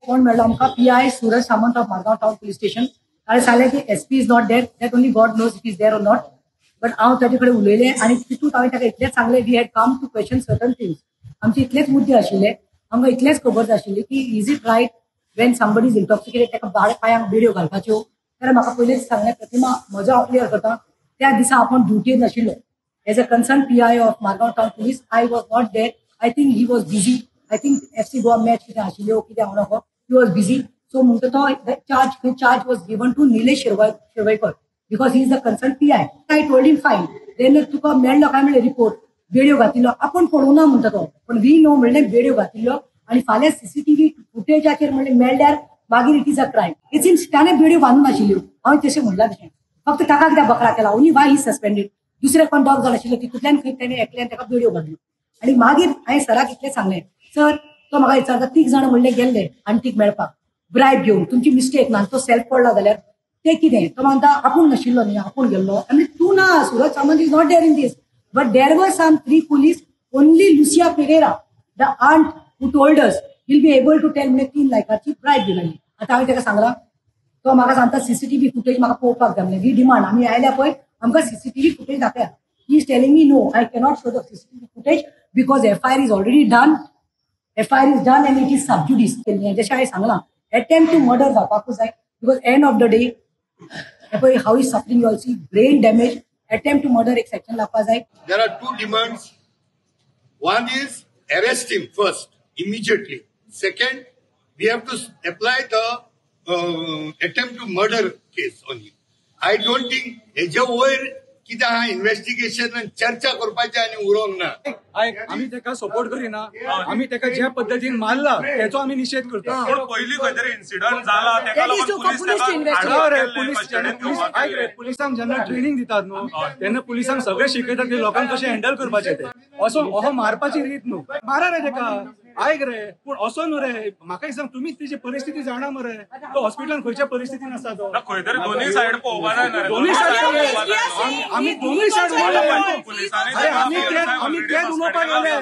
Phone मेळ्ळो आमकां PI Suraj Samant of Margao town police station ताणें सांगलें की SP is not there that only God knows it is there or not but हांव ताजे कडेन उलयलें आनी तितूंत हांवें ताका इतलेंच सांगलें we had come to question certain things आमचे इतलेच मुद्दे आशिल्ले आमकां इतलेंच खबर जाय आशिल्ली की is it right when somebody is intoxicated ताका पांयांक बेड्यो घालपाच्यो तर म्हाका पयलींच सांगलें प्रतिमा म्हजो हांव क्लियर करता त्या दिसा आपूण ड्युटीर नाशिल्लो as a concern PI of Margao town police I was not there I think he was busy I think FC Goa match कितें आशिल्ल्यो कितें हांव नकळो he was busy so म्हणटा तो charge was given to Nilesh Shirvaikar because he is the concerned PI. I told him fine then तुका मेळ्ळो काय म्हणलें रिपोर्ट बेड्यो घातिल्लो आपूण पळोवना म्हणटा तो पण वी नो म्हणलें बेड्यो घातिल्लो आनी फाल्यां CCTV फुटेजाचेर म्हणलें मेळ्ळ्यार मागीर it is a crime it seems ताणें बेड्यो बांदून नाशिल्ल्यो हांवें तशें म्हणलां तशें फक्त ताका कित्याक बकरा केला ओन्ली वाय ही सस्पेंडेड दुसरे कोण डॉग जावन आशिल्लो तितूंतल्यान खंय ताणें एकल्यान ताका बेड्यो बांदल्यो आनी मागीर हांवें सराक इतलें सांगलें सर तो म्हाका विचारता 3 जाण म्हणले गेल्ले आंटीक मेळपाक ब्रायब घेवन तुमची मिस्टेक ना तो सेल्फ पडला जाल्यार ते कितें तो म्हणटा आपूण नाशिल्लो न्ही आपूण गेल्लो आनी तूं ना Suraj Samant is not there in this but there were some 3 police only Lucia Pereira the aunt who told us will be able to tell me 3 लाखाची ब्रायब दिली आतां हांवें ताका सांगलां तो म्हाका सांगता CCTV फुटेज म्हाका पळोवपाक जाय वी डिमांड आमी आयल्या पळय आमकां CCTV फुटेज दाखया he is telling me no I cannot show the CCTV footage because FIR is already done FIR is done and it is sub judice. जशें हांवें सांगलां attempt to murder जावपाकूच जाय because end of the day how is suffering you all see brain damage attempt to murder एक section लागपाक जाय. There are 2 demands. One is arrest him first immediately. Second, we have to apply the attempt to murder case on him. I don't think हेजे वयर कितें हा investigation आनी चर्चा करपाचें आनी उरोवंक ना. आम्ही त्याका सपोर्ट करिना आम्ही त्याका ज्या पद्धतीन मारला त्याचो आम्ही निषेध करता पहिली खंय तरी इन्सिडंट जाला तेका लागून पुलिसांक जेन्ना ट्रेनिंग दितात न्हू तेन्ना पुलिसांक सगळे शिकयतात की लोकांक कशें हँडल करपाचें ते असो मारपाची रीत न्हू मारा रे तेका आयक रे पूण असो न्हू रे म्हाका सांग तुमी तेजी परिस्थिती जाणा मरे तो हॉस्पिटलान खंयच्या परिस्थितीन आसा तो खंय तरी दोनूय सायड पळोवपा जाय दोनूय सायड आमी दोनूय सायड आमी तेच उलोवपाक गेले